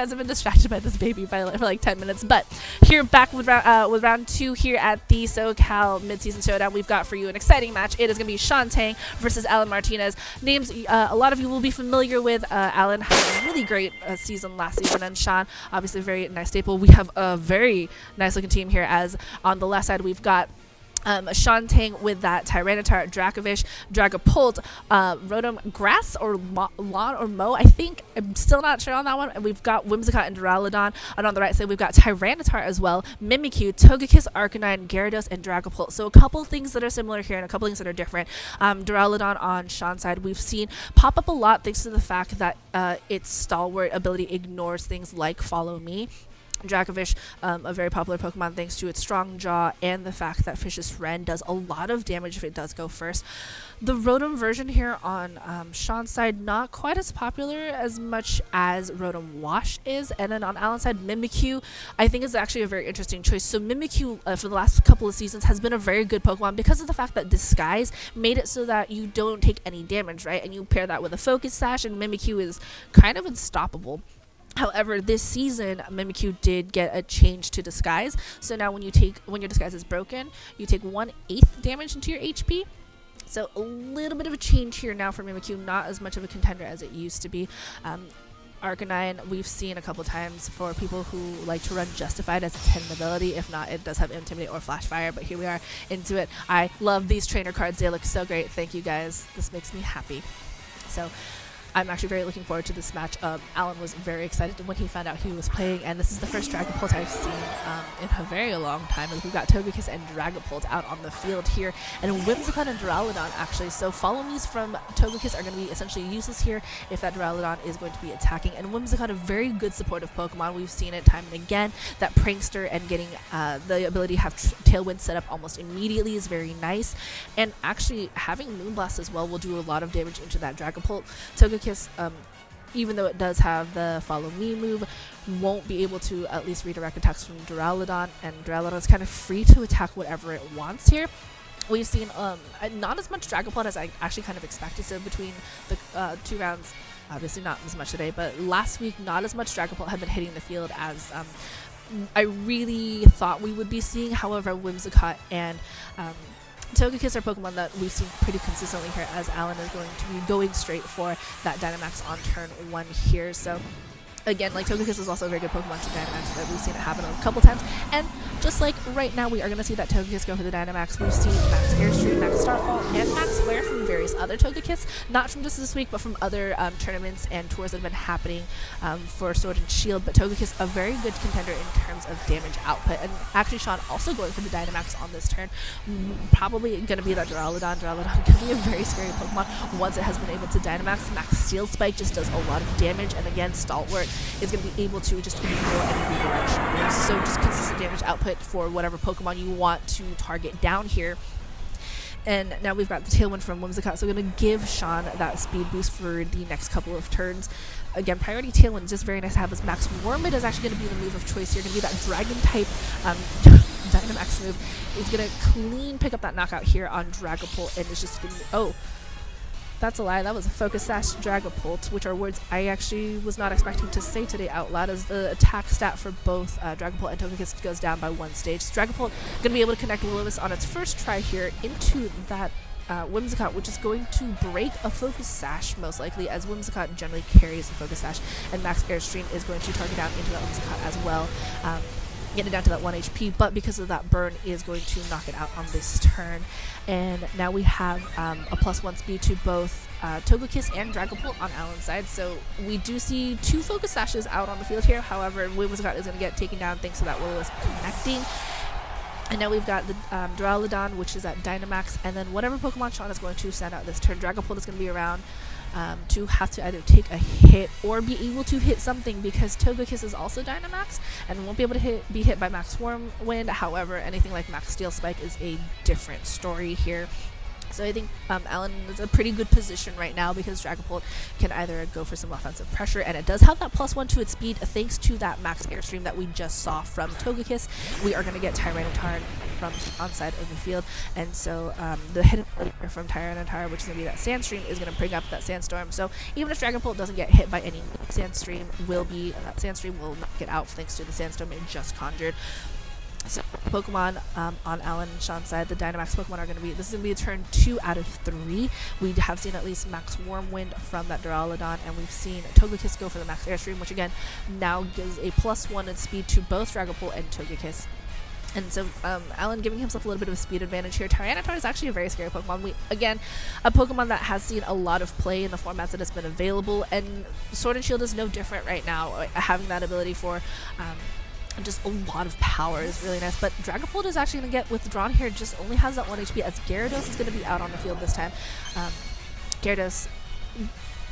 guys have been distracted by this baby for like 10 minutes. But here back with round 2 here at the SoCal Midseason Showdown. We've got for you an exciting match. It is going to be Shawn Tang versus Allan Martinez. Names a lot of you will be familiar with. Allan had a really great season last season, and Shawn, obviously a very nice staple. We have a very nice looking team here, as on the left side we've got Shawn Tang with that Tyranitar, Dracovish, Dragapult, Rotom, Grass or Lawn or Mo, I think. I'm still not sure on that one. And we've got Whimsicott and Duraludon. And on the right side, we've got Tyranitar as well, Mimikyu, Togekiss, Arcanine, Gyarados, and Dragapult. So a couple things that are similar here and a couple things that are different. Duraludon on Shawn's side, we've seen pop up a lot thanks to the fact that its stalwart ability ignores things like Follow Me. Dracovish, a very popular Pokemon thanks to its strong jaw and the fact that Vicious Wren does a lot of damage if it does go first. The Rotom version here on Shawn's side, not quite as popular as much as Rotom Wash is. And then on Allan's side, Mimikyu, I think is actually a very interesting choice. So Mimikyu, for the last couple of seasons, has been a very good Pokemon because of the fact that Disguise made it so that you don't take any damage, right? And you pair that with a Focus Sash, and Mimikyu is kind of unstoppable. However, this season, Mimikyu did get a change to Disguise. So now when your Disguise is broken, you take 1/8 damage into your HP. So a little bit of a change here now for Mimikyu, not as much of a contender as it used to be. Arcanine, we've seen a couple times for people who like to run Justified as its hidden ability. If not, it does have Intimidate or Flash Fire, but here we are into it. I love these trainer cards. They look so great. Thank you guys. This makes me happy. So I'm actually very looking forward to this match. Allan was very excited when he found out he was playing, and this is the first Dragapult I've seen in a very long time. And we've got Togekiss and Dragapult out on the field here, and Whimsicott and Duraludon actually. So Follow Me's from Togekiss are going to be essentially useless here if that Duraludon is going to be attacking. And Whimsicott, a very good supportive Pokemon. We've seen it time and again. That Prankster and getting the ability to have Tailwind set up almost immediately is very nice. And actually having Moonblast as well will do a lot of damage into that Dragapult. Togekiss, even though it does have the Follow Me move, won't be able to at least redirect attacks from Duraludon, and Duraludon is kind of free to attack whatever it wants here. We've seen not as much Dragapult as I actually kind of expected. So between the 2 rounds, obviously not as much today, but last week not as much Dragapult had been hitting the field as I really thought we would be seeing. However, Whimsicott and Togekiss are Pokemon that we've seen pretty consistently here, as Allan is going to be going straight for that Dynamax on turn 1 here. So again, like, Togekiss is also a very good Pokemon to Dynamax, that we've seen it happen a couple times. And just like right now, we are going to see that Togekiss go for the Dynamax. We've seen Max Airstream, Max Starfall, and Max Flare from various other Togekiss, not from just this week, but from other tournaments and tours that have been happening for Sword and Shield. But Togekiss, a very good contender in terms of damage output. And actually, Shawn also going for the Dynamax on this turn. Probably going to be that Duraludon. Duraludon can be a very scary Pokemon once it has been able to Dynamax. Max Steel Spike just does a lot of damage, and again, Stalwart is going to be able to just ignore any redirection moves. So just consistent damage output for whatever Pokemon you want to target down here. And now we've got the Tailwind from Whimsicott, so we're going to give Shawn that speed boost for the next couple of turns. Again, Priority Tailwind is just very nice to have as Max Wormit is actually going to be the move of choice here. Going to be that Dragon-type Dynamax move. Is going to clean pick up that knockout here on Dragapult, and it's just going to... Oh, that's a lie. That was a Focus Sash Dragapult, which are words I actually was not expecting to say today out loud, as the attack stat for both Dragapult and Togekiss goes down by 1 stage. So Dragapult going to be able to connect Will-O-Wisp on its first try here into that Whimsicott, which is going to break a Focus Sash, most likely, as Whimsicott generally carries a Focus Sash, and Max Airstream is going to target down into that Whimsicott as well. Get it down to that 1 HP, but because of that burn is going to knock it out on this turn. And now we have a +1 speed to both Togekiss and Dragapult on Allan's side, so we do see 2 Focus Sashes out on the field here. However, Whimsicott is going to get taken down thanks to that Will-O-Wisp connecting. And now we've got the Duraludon, which is at Dynamax, and then whatever Pokemon Shawn is going to send out this turn. Dragapult is going to be around to have to either take a hit or be able to hit something, because Togekiss is also Dynamax and won't be able to be hit by Max Whirlwind. However, anything like Max Steel Spike is a different story here. So I think Allan is a pretty good position right now because Dragapult can either go for some offensive pressure, and it does have that +1 to its speed thanks to that max airstream that we just saw from Togekiss. We are going to get Tyranitar from onside of the field, and so the hidden ability from Tyranitar, which is going to be that Sandstream, is going to bring up that Sandstorm. So even if Dragapult doesn't get hit by any Sandstream, Sandstream will not get out thanks to the Sandstorm it just conjured. So Pokemon on Allan and Shawn's side, the Dynamax Pokemon are going to be, this is going to be a turn 2 out of 3. We have seen at least Max Wormwind from that Duraludon, and we've seen Togekiss go for the Max Airstream, which again now gives a +1 in speed to both Dragapult and Togekiss. And so Allan giving himself a little bit of a speed advantage here. Tyranitar is actually a very scary Pokemon. Again, a Pokemon that has seen a lot of play in the formats that has been available, and Sword and Shield is no different right now. Having that ability for just a lot of power is really nice, but Dragapult is actually going to get withdrawn here. Just only has that 1 HP as Gyarados is going to be out on the field this time. Gyarados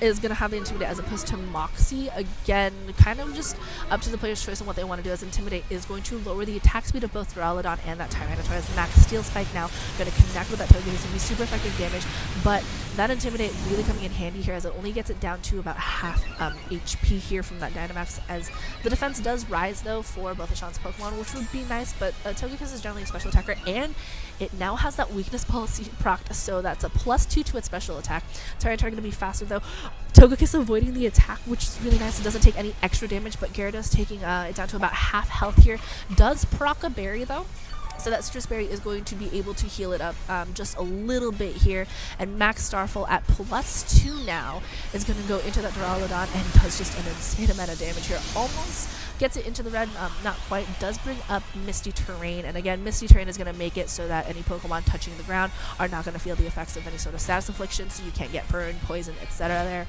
is going to have the Intimidate as opposed to Moxie. Again, kind of just up to the player's choice on what they want to do, as Intimidate is going to lower the attack speed of both Duraludon and that Tyranitar. As Max Steel Spike now going to connect with that Togekiss, going to be super effective damage, but that Intimidate really coming in handy here as it only gets it down to about half HP here from that Dynamax, as the defense does rise though for both of Shawn's Pokemon, which would be nice, but Togekiss is generally a special attacker, and it now has that weakness policy procced, so that's a +2 to its special attack. Tyranitar going to be faster though. Togekiss avoiding the attack, which is really nice. It doesn't take any extra damage, but Gyarados taking it down to about half health here. Does proc a berry though, so that Citrus Berry is going to be able to heal it up just a little bit here. And Max Starfall at +2 now is going to go into that Duraludon and does just an insane amount of damage here. Almost gets it into the red, not quite. Does bring up Misty Terrain, and again, Misty Terrain is going to make it so that any Pokemon touching the ground are not going to feel the effects of any sort of status affliction, so you can't get burned, poison, etc. there.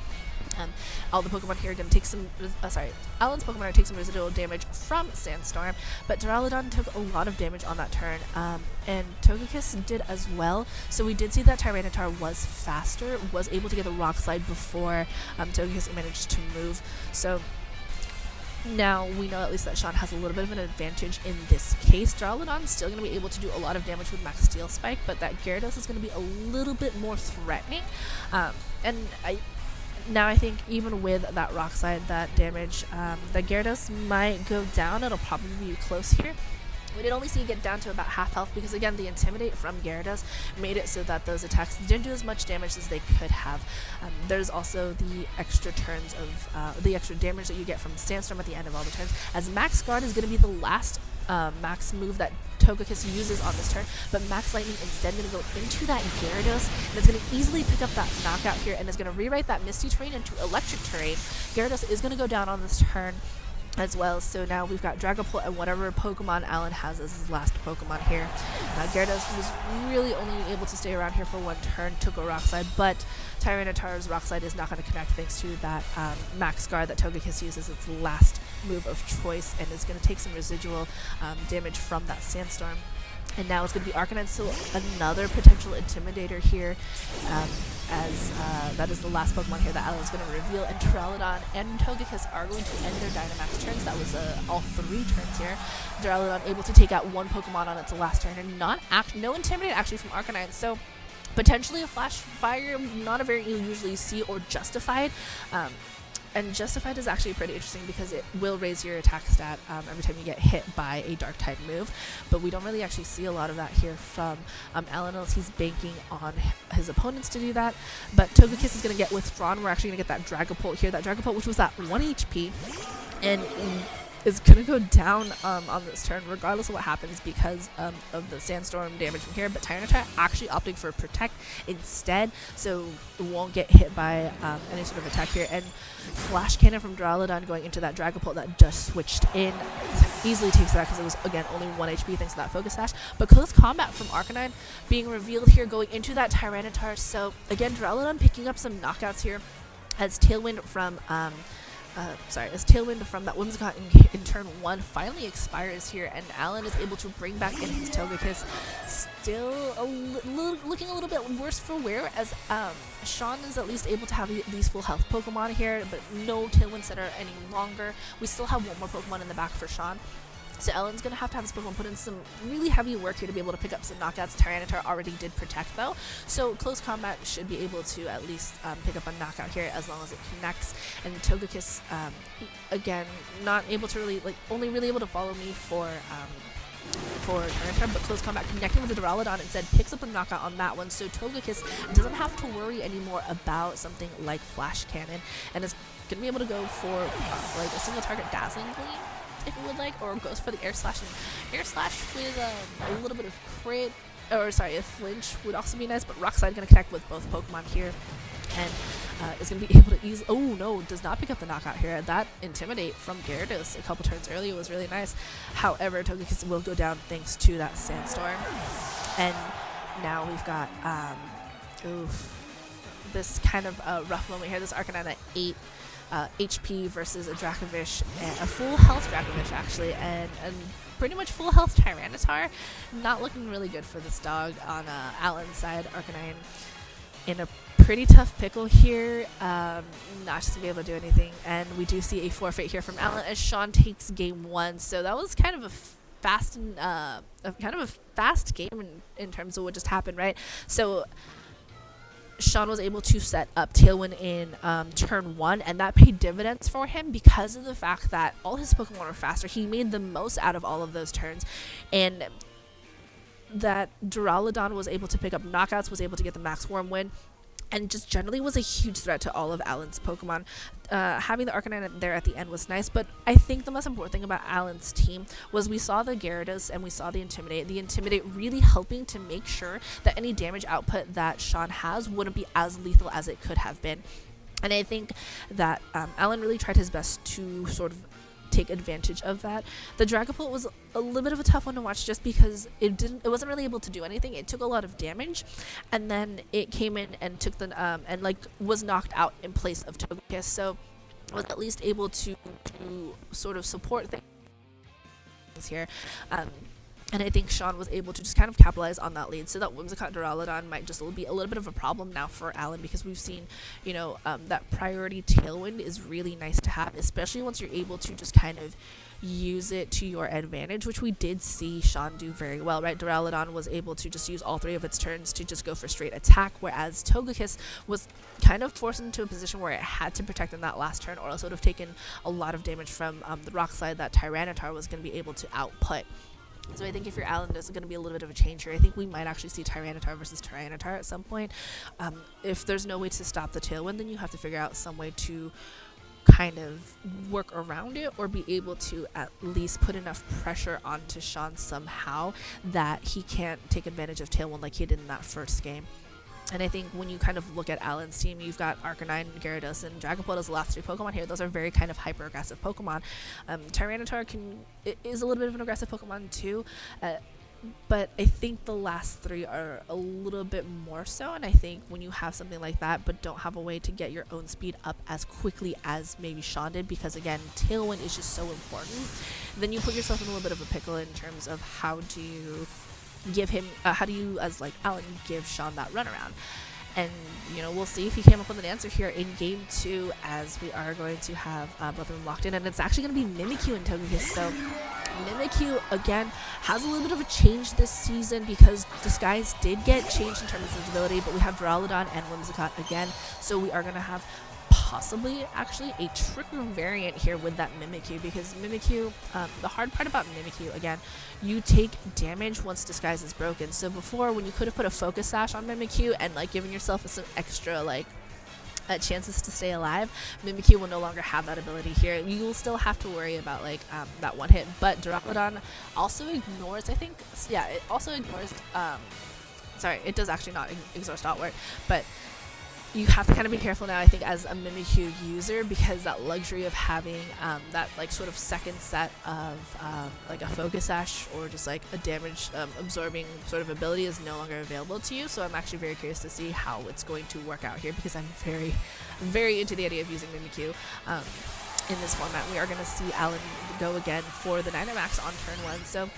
All the Pokemon here are going to take some, Allan's Pokemon are going to take some residual damage from Sandstorm, but Duraludon took a lot of damage on that turn, and Togekiss did as well. So we did see that Tyranitar was faster, was able to get the Rock Slide before Togekiss managed to move. So now we know at least that Shawn has a little bit of an advantage in this case. Duraludon's still going to be able to do a lot of damage with Max Steel Spike, but that Gyarados is going to be a little bit more threatening, and now I think even with that Rock Slide, that damage, the Gyarados might go down. It'll probably be close here. We did only see it get down to about half health because, again, the Intimidate from Gyarados made it so that those attacks didn't do as much damage as they could have. There's also the extra turns of the extra damage that you get from Sandstorm at the end of all the turns, as Max Guard is going to be the last max move that Togekiss uses on this turn, but Max Lightning instead going to go into that Gyarados, and it's going to easily pick up that knockout here, and is going to rewrite that Misty Terrain into Electric Terrain. Gyarados is going to go down on this turn as well, so now we've got Dragapult and whatever Pokemon Allan has as his last Pokemon here. Gyarados was really only able to stay around here for 1 turn, took a Rock Slide, but Tyranitar's Rock Slide is not going to connect thanks to that Max Guard that Togekiss uses its last move of choice, and is going to take some residual damage from that Sandstorm. And now it's going to be Arcanine, so another potential Intimidator here, as that is the last Pokemon here that Allan is going to reveal, and Duraludon and Togekiss are going to end their Dynamax turns. That was all 3 turns here. Duraludon able to take out 1 Pokemon on its last turn, and no Intimidate actually from Arcanine, so potentially a Flash Fire, not a very usually see or Justified. And Justified is actually pretty interesting because it will raise your attack stat every time you get hit by a Dark Type move, but we don't really actually see a lot of that here from Allan, unless he's banking on his opponents to do that. But Togekiss is going to get withdrawn. We're actually going to get that Dragapult here. That Dragapult, which was that 1 HP, and is going to go down on this turn regardless of what happens because of the Sandstorm damage from here, but Tyranitar actually opting for Protect instead, so it won't get hit by any sort of attack here. And Flash Cannon from Duraludon going into that Dragapult that just switched in easily takes that because it was, again, only 1 HP thanks to that Focus Sash. But Close Combat from Arcanine being revealed here going into that Tyranitar, so again, Duraludon picking up some knockouts here as Tailwind from as Tailwind from that Whimsicott in turn 1 finally expires here, and Allan is able to bring back in his Togekiss. Still looking a little bit worse for wear, as Shawn is at least able to have these full health Pokemon here, but no Tailwind Center any longer. We still have 1 more Pokemon in the back for Shawn. So Allan's going to have his Pokemon put in some really heavy work here to be able to pick up some knockouts. Tyranitar already did protect though, so close combat should be able to at least pick up a knockout here as long as it connects. And Togekiss, again, not able to really, only really able to follow me for Tyranitar, but close combat connecting with the Duraludon instead picks up a knockout on that one, so Togekiss doesn't have to worry anymore about something like Flash Cannon, and is going to be able to go for a single target Dazzling Gleam, if you would like, or goes for the Air Slash. And Air Slash with a little bit of crit, or sorry, a flinch would also be nice, but Rock Slide going to connect with both Pokemon here, and is going to be able to ease. Oh no, does not pick up the knockout here. That Intimidate from Gyarados a couple turns earlier was really nice. However, Togekiss will go down thanks to that Sandstorm, and now we've got this kind of rough moment here. This Arcanine at 8 HP versus a Dracovish, and a full health Dracovish actually, and pretty much full health Tyranitar. Not looking really good for this dog on Allan's side. Arcanine in a pretty tough pickle here, not just to be able to do anything, and we do see a forfeit here from Allan as Shawn takes game 1. So that was kind of a fast game in terms of what just happened, right? So Shawn was able to set up Tailwind in turn 1, and that paid dividends for him because of the fact that all his Pokemon were faster. He made the most out of all of those turns, and that Duraludon was able to pick up knockouts, was able to get the Max Worm win, and just generally was a huge threat to all of Allan's Pokemon. Having the Arcanine there at the end was nice, but I think the most important thing about Allan's team was we saw the Gyarados and we saw the Intimidate. The Intimidate really helping to make sure that any damage output that Shawn has wouldn't be as lethal as it could have been. And I think that Allan really tried his best to sort of take advantage of that. The Dragapult was a little bit of a tough one to watch just because it wasn't really able to do anything. It took a lot of damage, and then it came in and took the was knocked out in place of Togekiss, so was at least able to sort of support things here. And I think Shawn was able to just kind of capitalize on that lead. So that Whimsicott Duraludon might just be a little bit of a problem now for Allan, because we've seen, that priority Tailwind is really nice to have, especially once you're able to just kind of use it to your advantage, which we did see Shawn do very well, right? Duraludon was able to just use all 3 of its turns to just go for straight attack, whereas Togekiss was kind of forced into a position where it had to protect in that last turn, or else it would have taken a lot of damage from the Rock Slide that Tyranitar was going to be able to output. So I think if you're Allan, there's going to be a little bit of a change here. I think we might actually see Tyranitar versus Tyranitar at some point. If there's no way to stop the Tailwind, then you have to figure out some way to kind of work around it, or be able to at least put enough pressure onto Shawn somehow that he can't take advantage of Tailwind like he did in that first game. And I think when you kind of look at Allan's team, you've got Arcanine, Gyarados, and Dragapult as the last 3 Pokemon here. Those are very kind of hyper-aggressive Pokemon. Tyranitar is a little bit of an aggressive Pokemon too, but I think the last 3 are a little bit more so. And I think when you have something like that, but don't have a way to get your own speed up as quickly as maybe Shawn did, because again, Tailwind is just so important, then you put yourself in a little bit of a pickle in terms of how do you give him, how do you, as Allan, give Shawn that runaround? And, we'll see if he came up with an answer here in game 2, as we are going to have both of them locked in, and it's actually going to be Mimikyu and Togekiss. So Mimikyu, again, has a little bit of a change this season because Disguise did get changed in terms of its ability, but we have Duraludon and Whimsicott again, so we are going to have possibly actually a Trick Room variant here with that Mimikyu, because Mimikyu, the hard part about Mimikyu, again, you take damage once Disguise is broken. So before, when you could have put a Focus Sash on Mimikyu and given yourself some extra chances to stay alive, Mimikyu will no longer have that ability here. You will still have to worry about that one hit, but Duraludon also ignores, it also ignores, sorry, it does actually not exhaust Outward, but you have to kind of be careful now, I think, as a Mimikyu user, because that luxury of having that sort of second set of a Focus Sash or just a damage absorbing sort of ability is no longer available to you. So I'm actually very curious to see how it's going to work out here, because I'm very, very into the idea of using Mimikyu in this format. We are going to see Allan go again for the Dynamax on turn 1. So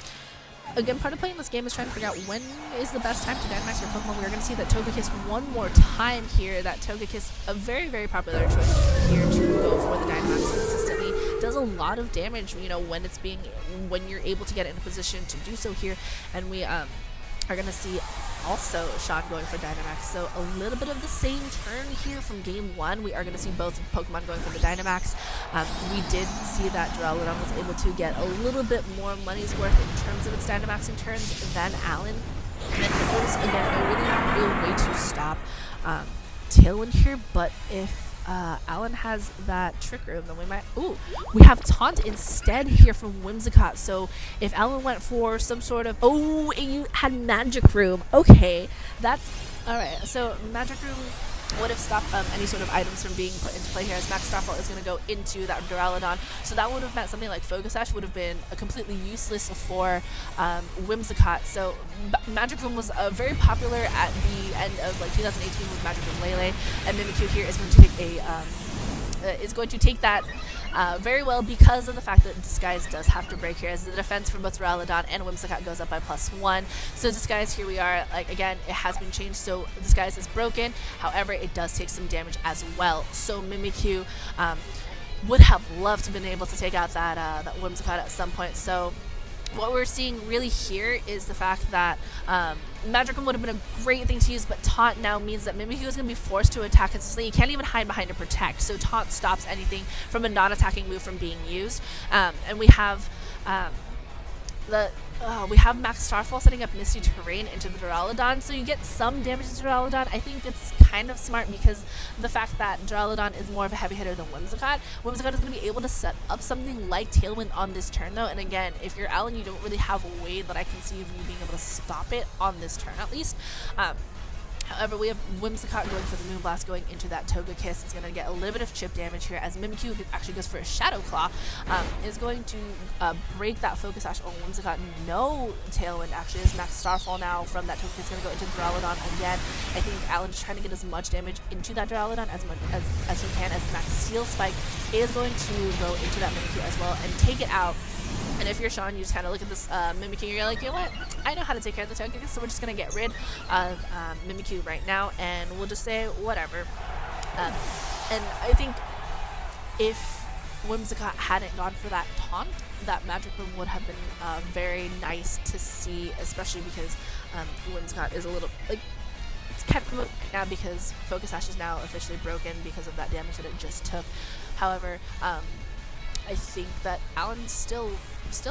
again, part of playing this game is trying to figure out when is the best time to Dynamax your Pokemon. We're going to see that Togekiss one more time here. That Togekiss, a very, very popular choice here to go for the Dynamax consistently. does a lot of damage, you know, when you're able to get in a position to do so here. And we are going to see also Shawn going for Dynamax. So a little bit of the same turn here from game 1. We are going to see both Pokemon going for the Dynamax. We did see that Duraludon was able to get a little bit more money's worth in terms of its Dynamaxing turns than Allan. And it was, again, a really real way to stop Tailwind here, but if Allan has that Trick Room, then we might... Ooh, we have Taunt instead here from Whimsicott. So if Allan went for some sort of... Oh, you had Magic Room. Okay, that's... Alright, so Magic Room would have stopped any sort of items from being put into play here, as Max Starfall is going to go into that Duraludon. So that would have meant something like Focus Sash would have been completely useless for Whimsicott. So Magic Room was very popular at the end of like 2018 with Magic Room Lele, and Mimikyu here is going to take that very well because of the fact that Disguise does have to break here, as the defense for both Duraludon and Whimsicott goes up by +1. So Disguise, here we are, like again, it has been changed, so Disguise is broken. However, it does take some damage as well. So Mimikyu would have loved to have been able to take out that Whimsicott at some point. So what we're seeing really here is the fact that Magic Room would have been a great thing to use, but Taunt now means that Mimikyu is going to be forced to attack consistently. You can't even hide behind a Protect, so Taunt stops anything from a non-attacking move from being used. And we have Max Starfall setting up Misty Terrain into the Duraludon, so you get some damage to Duraludon. I think it's kind of smart because the fact that Duraludon is more of a heavy hitter than Whimsicott. Whimsicott is going to be able to set up something like Tailwind on this turn though, and again, if you're Allan, you don't really have a way that I can see of you being able to stop it on this turn at least. However, we have Whimsicott going for the Moonblast, going into that Togekiss. It's going to get a little bit of chip damage here, as Mimikyu actually goes for a Shadow Claw. Is going to break that Focus Sash on Whimsicott. No Tailwind, actually, as Max Starfall now from that Togekiss is going to go into Duraludon again. I think Allan is trying to get as much damage into that Duraludon as he can, as Max Steel Spike is going to go into that Mimikyu as well and take it out. And if you're Shawn, you just kind of look at this Mimikyu, you're like, you know what? I know how to take care of the Togekiss, so we're just going to get rid of Mimikyu right now, and we'll just say whatever. And I think if Whimsicott hadn't gone for that Taunt, that Magic Room would have been very nice to see, especially because Whimsicott is a little, like, it's kind of moving now because Focus Sash is now officially broken because of that damage that it just took. However, I think that Allan's still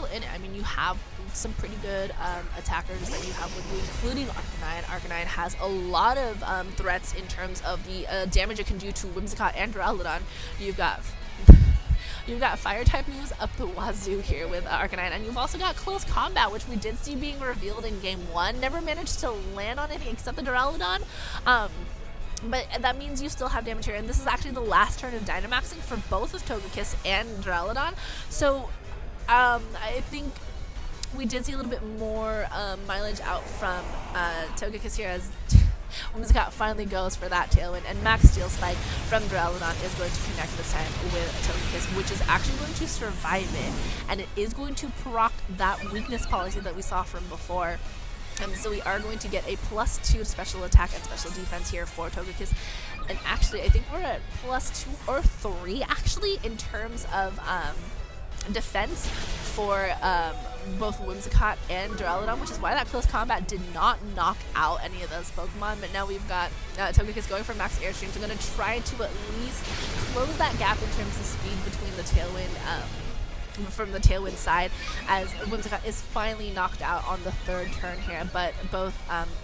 in it. I mean, you have some pretty good attackers that you have with you, including Arcanine. Arcanine has a lot of threats in terms of the damage it can do to Whimsicott and Duraludon. You've got fire type moves up the wazoo here with Arcanine, and you've also got Close Combat, which we did see being revealed in game 1. Never managed to land on anything except the Duraludon. But that means you still have damage here, and this is actually the last turn of Dynamaxing for both of Togekiss and Duraludon. So I think we did see a little bit more mileage out from Togekiss here, as Whimsicott finally goes for that Tailwind, and Max Steel Spike from Duraludon is going to connect this time with Togekiss, which is actually going to survive it, and it is going to proc that weakness policy that we saw from before. So we are going to get a +2 special attack and special defense here for Togekiss. And actually, I think we're at +2 or 3, actually, in terms of defense for both Whimsicott and Duraludon, which is why that Close Combat did not knock out any of those Pokemon. But now we've got Togekiss going for Max Airstream. So I'm going to try to at least close that gap in terms of speed between the Tailwind from the Tailwind side, as Whimsicott is finally knocked out on the 3rd turn here, but both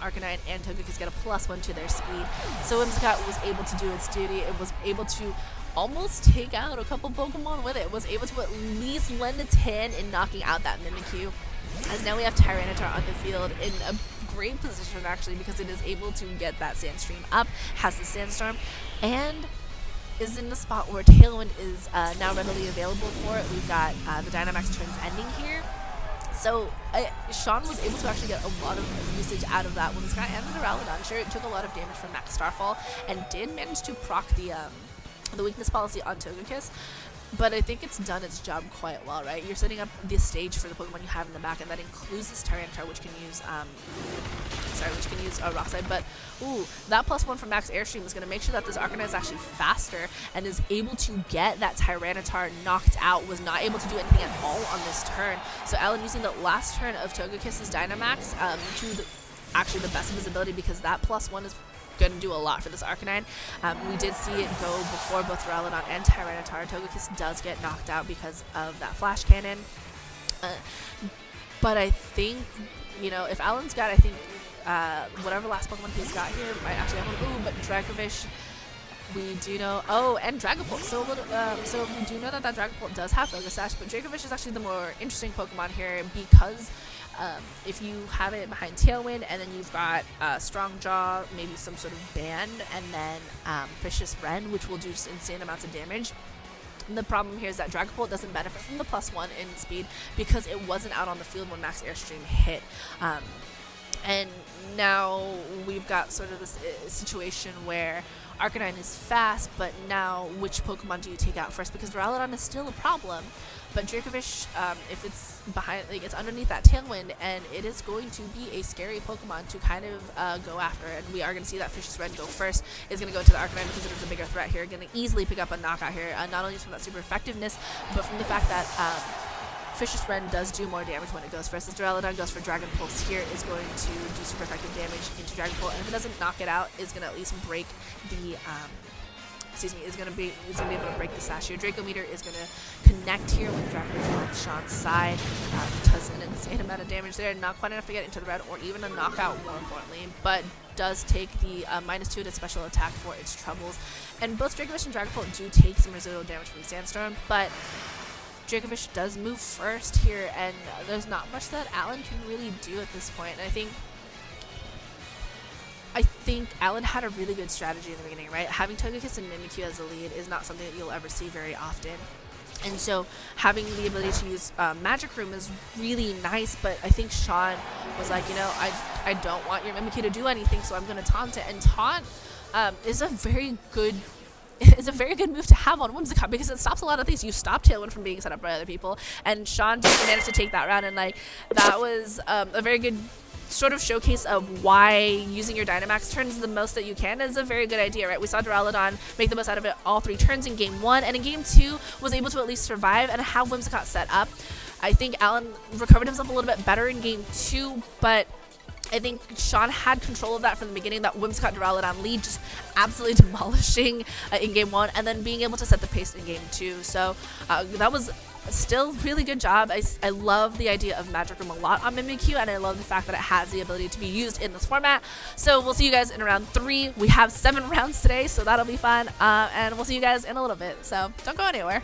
Arcanine and Togekiss get a +1 to their speed. So Whimsicott was able to do its duty. It was able to almost take out a couple Pokemon with it. It was able to at least lend its hand in knocking out that Mimikyu, as now we have Tyranitar on the field in a great position, actually, because it is able to get that Sandstream up, has the Sandstorm, and is in the spot where Tailwind is now readily available for it. We've got the Dynamax turns ending here. So Shawn was able to actually get a lot of usage out of that Whimsicott and the Duraludon. Sure, it took a lot of damage from Max Starfall and did manage to proc the weakness policy on Togekiss. but I think it's done its job quite well, right? You're setting up the stage for the Pokemon you have in the back, and that includes this Tyranitar, which can use Rock Slide. But ooh, that +1 from Max Airstream is going to make sure that this Arcanine is actually faster and is able to get that Tyranitar knocked out. Was not able to do anything at all on this turn. So Allan using the last turn of Togekiss's Dynamax to actually the best of his ability, because that +1 is going to do a lot for this Arcanine. We did see it go before both Duraludon and Tyranitar. Togekiss does get knocked out because of that Flash Cannon. But I think, you know, if Allan's got, I think, whatever last Pokemon he's got here might actually have one. Ooh, but Dracovish, we do know. Oh, and Dragapult. So we do know that Dragapult does have Focus Sash, but Dracovish is actually the more interesting Pokemon here, because if you have it behind Tailwind, and then you've got Strong Jaw, maybe some sort of Band, and then Vicious Wren, which will do just insane amounts of damage. And the problem here is that Dragapult doesn't benefit from the +1 in speed because it wasn't out on the field when Max Airstream hit. And now we've got sort of this situation where Arcanine is fast, but now which Pokemon do you take out first? Because Duraludon is still a problem, but Dracovish, if it's behind, like, it's underneath that Tailwind, and it is going to be a scary Pokemon to kind of go after. And we are going to see that Vicious Wren go first. Is going to go into the Arcanine because it is a bigger threat here. Going to easily pick up a knockout here, not only from that super effectiveness, but from the fact that Vicious Wren does do more damage when it goes first. As Duraludon goes for Dragon Pulse here, is going to do super effective damage into Dragon Pulse, and if it doesn't knock it out, is going to at least break the is going to be able to break the sash here. Dracometer is going to connect here with Dracovish on Shawn's side. Does an insane amount of damage there, not quite enough to get into the red or even a knockout, more importantly, but does take the -2 to special attack for its troubles. And both Dracovish and Dragapult do take some residual damage from Sandstorm, but Dracovish does move first here, and there's not much that Allan can really do at this point. And I think Allan had a really good strategy in the beginning, right? Having Togekiss and Mimikyu as a lead is not something that you'll ever see very often. And so having the ability to use Magic Room is really nice, but I think Shawn was like, you know, I don't want your Mimikyu to do anything, so I'm going to taunt it. And taunt is a very good move to have on Whimsicott, because it stops a lot of things. You stop Tailwind from being set up by other people, and Shawn just managed to take that round, and like that was a very good sort of showcase of why using your Dynamax turns the most that you can is a very good idea, right? We saw Duraludon make the most out of it all 3 turns in Game 1, and in Game 2 was able to at least survive and have Whimsicott set up. I think Allan recovered himself a little bit better in Game 2, but I think Shawn had control of that from the beginning, that Whimsicott Duraludon lead just absolutely demolishing in Game 1, and then being able to set the pace in Game 2. So that was still really good job. I love the idea of Magic Room a lot on Mimikyu, and I love the fact that it has the ability to be used in this format. So we'll see you guys in round 3. We have 7 rounds today, so that'll be fun, and we'll see you guys in a little bit. So don't go anywhere.